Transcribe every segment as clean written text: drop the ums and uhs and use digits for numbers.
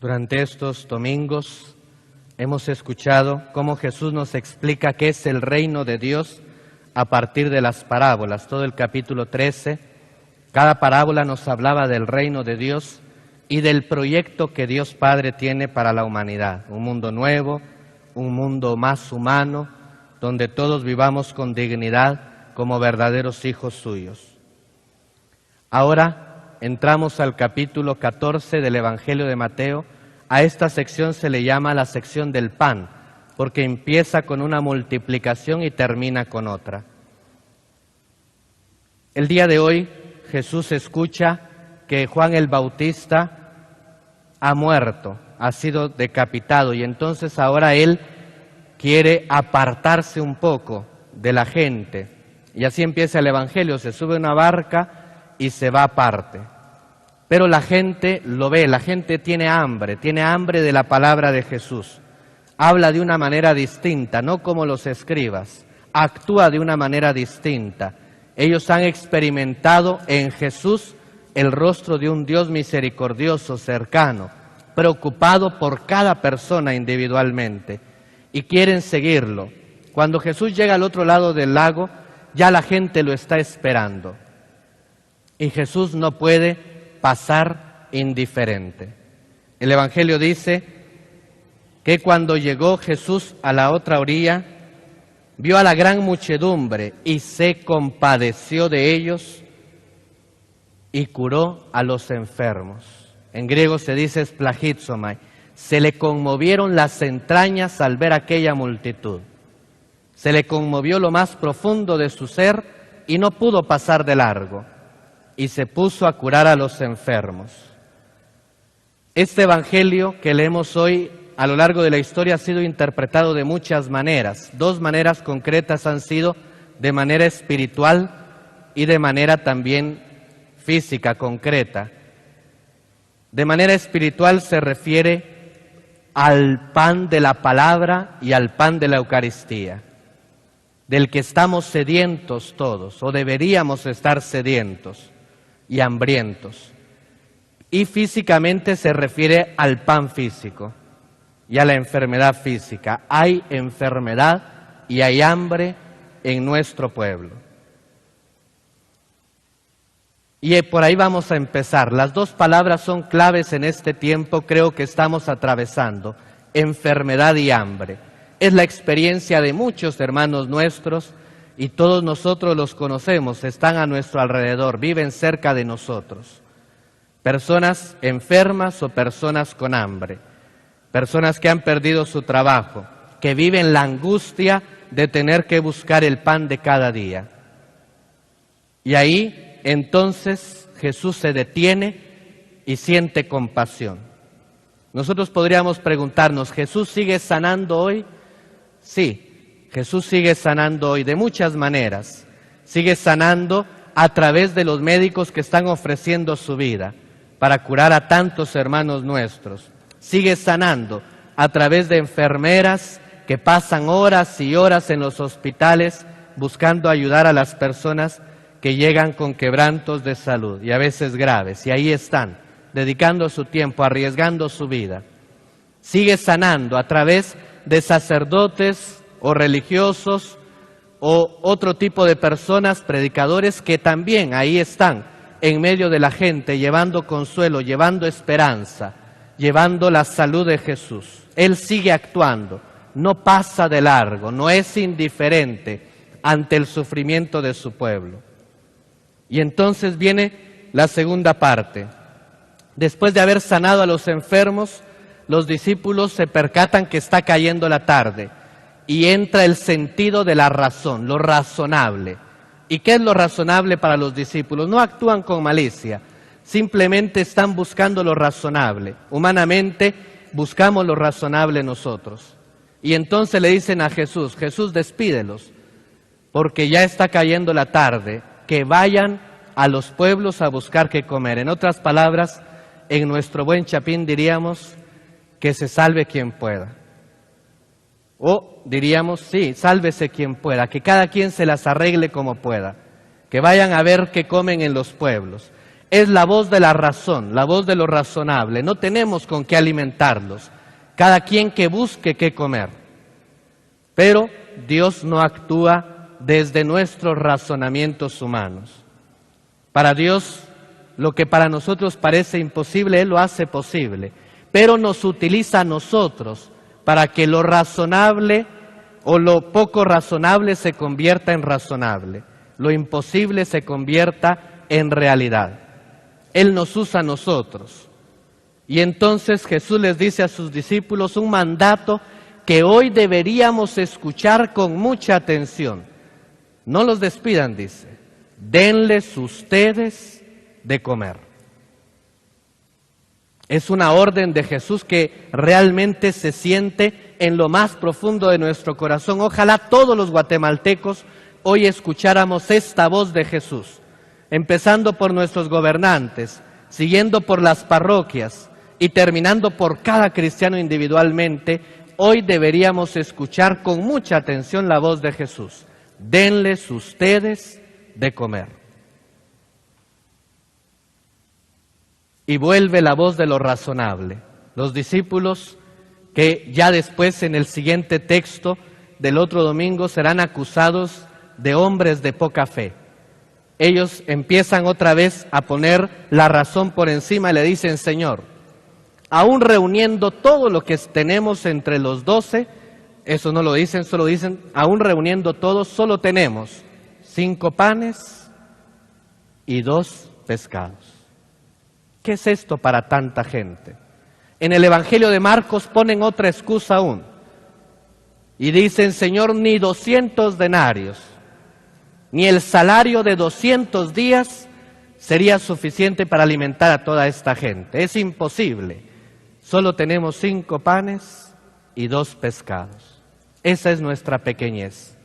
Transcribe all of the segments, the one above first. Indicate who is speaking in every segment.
Speaker 1: Durante estos domingos hemos escuchado cómo Jesús nos explica qué es el reino de Dios a partir de las parábolas. Todo el capítulo 13, cada parábola nos hablaba del reino de Dios y del proyecto que Dios Padre tiene para la humanidad. Un mundo nuevo, un mundo más humano, donde todos vivamos con dignidad como verdaderos hijos suyos. Ahora entramos al capítulo 14 del Evangelio de Mateo. A esta sección se le llama la sección del pan, porque empieza con una multiplicación y termina con otra. El día de hoy Jesús escucha que Juan el Bautista ha muerto, ha sido decapitado, y entonces ahora él quiere apartarse un poco de la gente. Y así empieza el Evangelio, se sube a una barca y se va aparte. Pero la gente lo ve, la gente tiene hambre de la palabra de Jesús. Habla de una manera distinta, no como los escribas, actúa de una manera distinta. Ellos han experimentado en Jesús el rostro de un Dios misericordioso, cercano, preocupado por cada persona individualmente, y quieren seguirlo. Cuando Jesús llega al otro lado del lago, ya la gente lo está esperando. Y Jesús no puede pasar indiferente. El Evangelio dice que cuando llegó Jesús a la otra orilla, vio a la gran muchedumbre y se compadeció de ellos y curó a los enfermos. En griego se dice splagizomai. Se le conmovieron las entrañas al ver aquella multitud. Se le conmovió lo más profundo de su ser y no pudo pasar de largo. Y se puso a curar a los enfermos. Este evangelio que leemos hoy a lo largo de la historia ha sido interpretado de muchas maneras. Dos maneras concretas han sido de manera espiritual y de manera también física, concreta. De manera espiritual se refiere al pan de la palabra y al pan de la Eucaristía, del que estamos sedientos todos, o deberíamos estar sedientos y hambrientos. Y físicamente se refiere al pan físico y a la enfermedad física. Hay enfermedad y hay hambre en nuestro pueblo. Y por ahí vamos a empezar. Las dos palabras son claves en este tiempo, creo que estamos atravesando: enfermedad y hambre. Es la experiencia de muchos hermanos nuestros, y todos nosotros los conocemos, están a nuestro alrededor, viven cerca de nosotros. Personas enfermas o personas con hambre, personas que han perdido su trabajo, que viven la angustia de tener que buscar el pan de cada día. Y ahí entonces Jesús se detiene y siente compasión. Nosotros podríamos preguntarnos, ¿Jesús sigue sanando hoy? Sí. Jesús sigue sanando hoy de muchas maneras. Sigue sanando a través de los médicos que están ofreciendo su vida para curar a tantos hermanos nuestros. Sigue sanando a través de enfermeras que pasan horas y horas en los hospitales buscando ayudar a las personas que llegan con quebrantos de salud y a veces graves. Y ahí están, dedicando su tiempo, arriesgando su vida. Sigue sanando a través de sacerdotes o religiosos o otro tipo de personas, predicadores, que también ahí están en medio de la gente, llevando consuelo, llevando esperanza, llevando la salud de Jesús. Él sigue actuando, no pasa de largo, no es indiferente ante el sufrimiento de su pueblo. Y entonces viene la segunda parte. Después de haber sanado a los enfermos, los discípulos se percatan que está cayendo la tarde. Y entra el sentido de la razón, lo razonable. ¿Y qué es lo razonable para los discípulos? No actúan con malicia, simplemente están buscando lo razonable. Humanamente buscamos lo razonable nosotros. Y entonces le dicen a Jesús, Jesús, despídelos, porque ya está cayendo la tarde, que vayan a los pueblos a buscar qué comer. En otras palabras, en nuestro buen chapín diríamos, que se salve quien pueda. O diríamos, sí, sálvese quien pueda, que cada quien se las arregle como pueda, que vayan a ver qué comen en los pueblos. Es la voz de la razón, la voz de lo razonable. No tenemos con qué alimentarlos. Cada quien que busque qué comer. Pero Dios no actúa desde nuestros razonamientos humanos. Para Dios, lo que para nosotros parece imposible, Él lo hace posible. Pero nos utiliza a nosotros para que lo razonable o lo poco razonable se convierta en razonable. Lo imposible se convierta en realidad. Él nos usa a nosotros. Y entonces Jesús les dice a sus discípulos un mandato que hoy deberíamos escuchar con mucha atención. No los despidan, dice. Denles ustedes de comer. Es una orden de Jesús que realmente se siente en lo más profundo de nuestro corazón. Ojalá todos los guatemaltecos hoy escucháramos esta voz de Jesús, empezando por nuestros gobernantes, siguiendo por las parroquias y terminando por cada cristiano individualmente. Hoy deberíamos escuchar con mucha atención la voz de Jesús. Denles ustedes de comer. Y vuelve la voz de lo razonable. Los discípulos que ya después en el siguiente texto del otro domingo serán acusados de hombres de poca fe. Ellos empiezan otra vez a poner la razón por encima y le dicen: Señor, aún reuniendo todo lo que tenemos entre los 12, eso no lo dicen, solo dicen, aún reuniendo todo, solo tenemos 5 panes y 2 pescados. ¿Qué es esto para tanta gente? En el Evangelio de Marcos ponen otra excusa aún. Y dicen: Señor, ni 200 denarios, ni el salario de 200 días sería suficiente para alimentar a toda esta gente. Es imposible. Solo tenemos 5 panes y 2 pescados. Esa es nuestra pequeñez.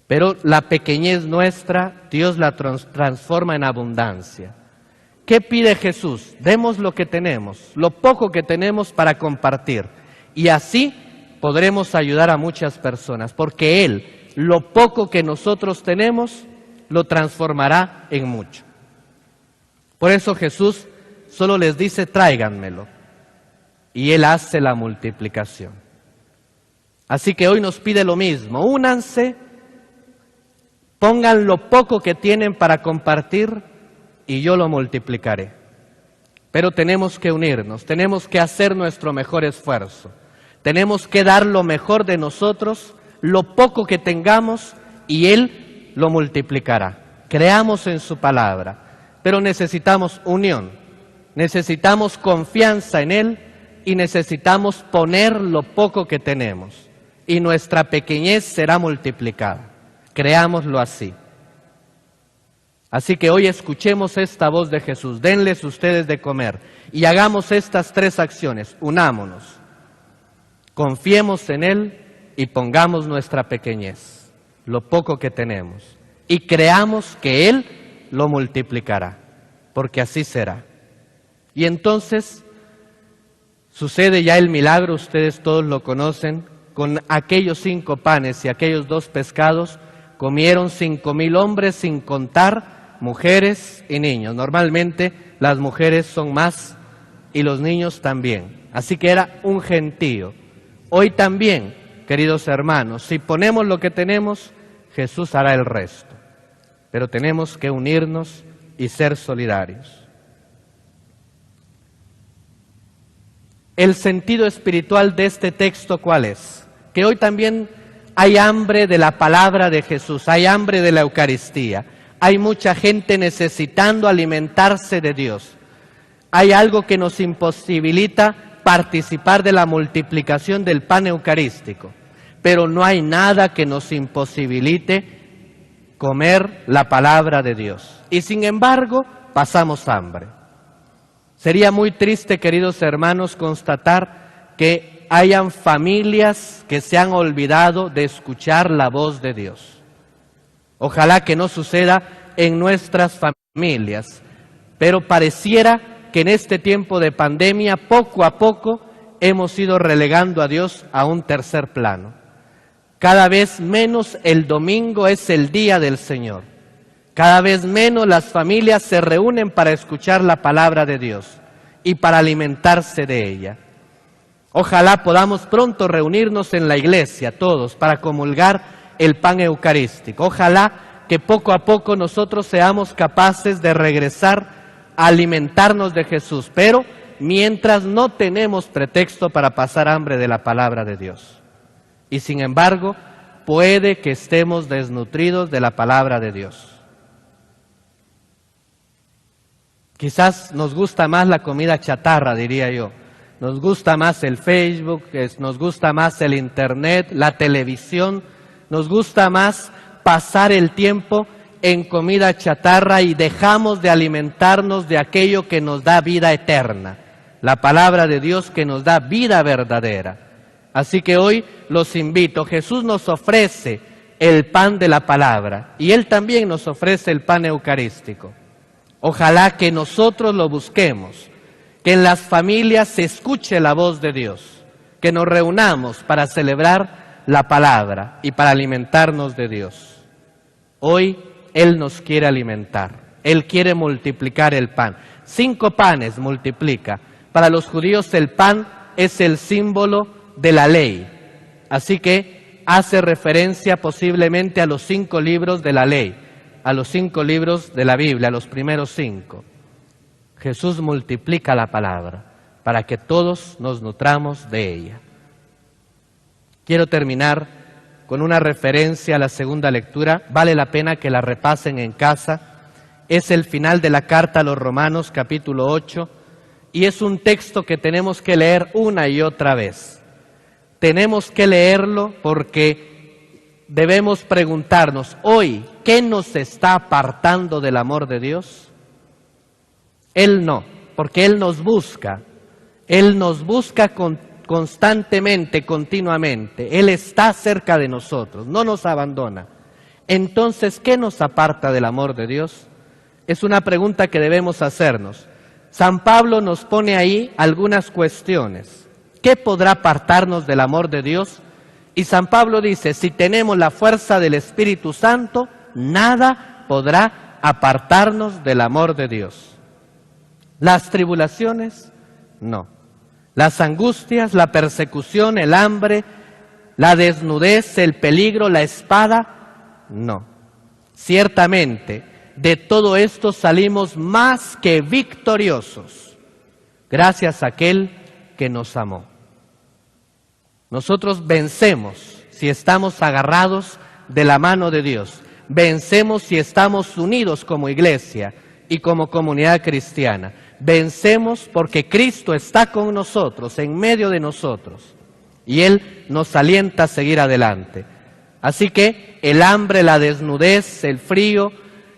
Speaker 1: Pero la pequeñez nuestra, Dios la transforma en abundancia. ¿Qué pide Jesús? Demos lo que tenemos, lo poco que tenemos para compartir. Y así podremos ayudar a muchas personas, porque Él, lo poco que nosotros tenemos, lo transformará en mucho. Por eso Jesús solo les dice: tráiganmelo. Y Él hace la multiplicación. Así que hoy nos pide lo mismo: únanse, pongan lo poco que tienen para compartir, y yo lo multiplicaré. Pero tenemos que unirnos, tenemos que hacer nuestro mejor esfuerzo, tenemos que dar lo mejor de nosotros, lo poco que tengamos, y Él lo multiplicará. Creamos en su palabra, pero necesitamos unión, necesitamos confianza en Él y necesitamos poner lo poco que tenemos, y nuestra pequeñez será multiplicada. Creámoslo así. Así que hoy escuchemos esta voz de Jesús: denles ustedes de comer, y hagamos estas 3 acciones. Unámonos, confiemos en Él y pongamos nuestra pequeñez, lo poco que tenemos, y creamos que Él lo multiplicará, porque así será. Y entonces sucede ya el milagro, ustedes todos lo conocen. Con aquellos 5 panes y aquellos 2 pescados comieron 5,000 hombres, sin contar mujeres y niños. Normalmente las mujeres son más y los niños también. Así que era un gentío. Hoy también, queridos hermanos, si ponemos lo que tenemos, Jesús hará el resto. Pero tenemos que unirnos y ser solidarios. El sentido espiritual de este texto, ¿cuál es? Que hoy también hay hambre de la palabra de Jesús, hay hambre de la Eucaristía. Hay mucha gente necesitando alimentarse de Dios. Hay algo que nos imposibilita participar de la multiplicación del pan eucarístico, pero no hay nada que nos imposibilite comer la palabra de Dios. Y sin embargo, pasamos hambre. Sería muy triste, queridos hermanos, constatar que hayan familias que se han olvidado de escuchar la voz de Dios. Ojalá que no suceda en nuestras familias, pero pareciera que en este tiempo de pandemia, poco a poco, hemos ido relegando a Dios a un tercer plano. Cada vez menos el domingo es el día del Señor. Cada vez menos las familias se reúnen para escuchar la palabra de Dios y para alimentarse de ella. Ojalá podamos pronto reunirnos en la iglesia todos para comulgar el pan eucarístico. Ojalá que poco a poco nosotros seamos capaces de regresar a alimentarnos de Jesús, pero mientras no tenemos pretexto para pasar hambre de la palabra de Dios. Y sin embargo, puede que estemos desnutridos de la palabra de Dios. Quizás nos gusta más la comida chatarra, diría yo. Nos gusta más el Facebook, nos gusta más el Internet, la televisión, nos gusta más pasar el tiempo en comida chatarra y dejamos de alimentarnos de aquello que nos da vida eterna, la palabra de Dios que nos da vida verdadera. Así que hoy los invito, Jesús nos ofrece el pan de la palabra y Él también nos ofrece el pan eucarístico. Ojalá que nosotros lo busquemos, que en las familias se escuche la voz de Dios, que nos reunamos para celebrar la palabra y para alimentarnos de Dios. Hoy Él nos quiere alimentar, Él quiere multiplicar el pan. 5 panes multiplica. Para los judíos el pan es el símbolo de la ley, así que hace referencia posiblemente a los 5 libros de la ley, a los 5 libros de la Biblia, a los primeros 5. Jesús multiplica la palabra para que todos nos nutramos de ella. Quiero terminar con una referencia a la segunda lectura, vale la pena que la repasen en casa. Es el final de la carta a los Romanos, capítulo 8, y es un texto que tenemos que leer una y otra vez. Tenemos que leerlo porque debemos preguntarnos, hoy, ¿qué nos está apartando del amor de Dios? Él no, porque Él nos busca constantemente, continuamente. Él está cerca de nosotros, no nos abandona. Entonces, ¿qué nos aparta del amor de Dios? Es una pregunta que debemos hacernos. San Pablo nos pone ahí algunas cuestiones. ¿Qué podrá apartarnos del amor de Dios? Y San Pablo dice, si tenemos la fuerza del Espíritu Santo, nada podrá apartarnos del amor de Dios. Las tribulaciones, no. Las angustias, la persecución, el hambre, la desnudez, el peligro, la espada, no. Ciertamente, de todo esto salimos más que victoriosos, gracias a aquel que nos amó. Nosotros vencemos si estamos agarrados de la mano de Dios. Vencemos si estamos unidos como iglesia y como comunidad cristiana. Vencemos porque Cristo está con nosotros, en medio de nosotros, y Él nos alienta a seguir adelante. Así que el hambre, la desnudez, el frío,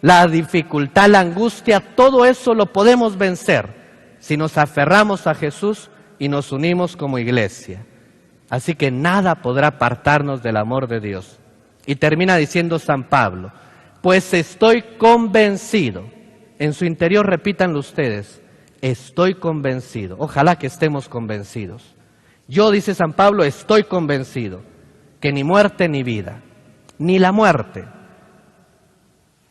Speaker 1: la dificultad, la angustia, todo eso lo podemos vencer si nos aferramos a Jesús y nos unimos como iglesia. Así que nada podrá apartarnos del amor de Dios. Y termina diciendo San Pablo, pues estoy convencido. En su interior repítanlo ustedes, estoy convencido. Ojalá que estemos convencidos. Yo, dice San Pablo, estoy convencido que ni muerte ni vida, ni la muerte.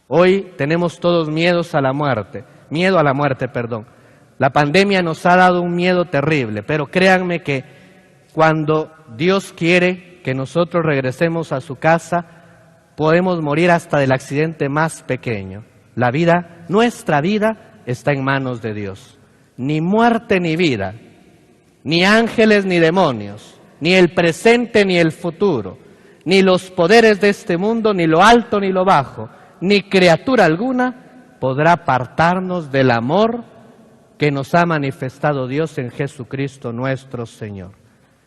Speaker 1: Hoy tenemos todos miedo a la muerte. La pandemia nos ha dado un miedo terrible, pero créanme que cuando Dios quiere que nosotros regresemos a su casa, podemos morir hasta del accidente más pequeño. La vida, nuestra vida, está en manos de Dios. Ni muerte ni vida, ni ángeles ni demonios, ni el presente ni el futuro, ni los poderes de este mundo, ni lo alto ni lo bajo, ni criatura alguna podrá apartarnos del amor que nos ha manifestado Dios en Jesucristo nuestro Señor.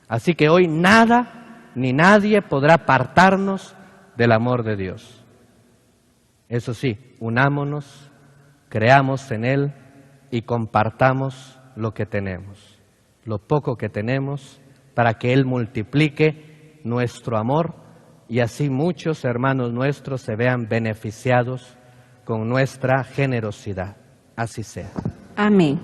Speaker 1: Así que hoy nada ni nadie podrá apartarnos del amor de Dios. Eso sí, unámonos, creamos en Él y compartamos lo que tenemos, lo poco que tenemos, para que Él multiplique nuestro amor y así muchos hermanos nuestros se vean beneficiados con nuestra generosidad. Así sea.
Speaker 2: Amén.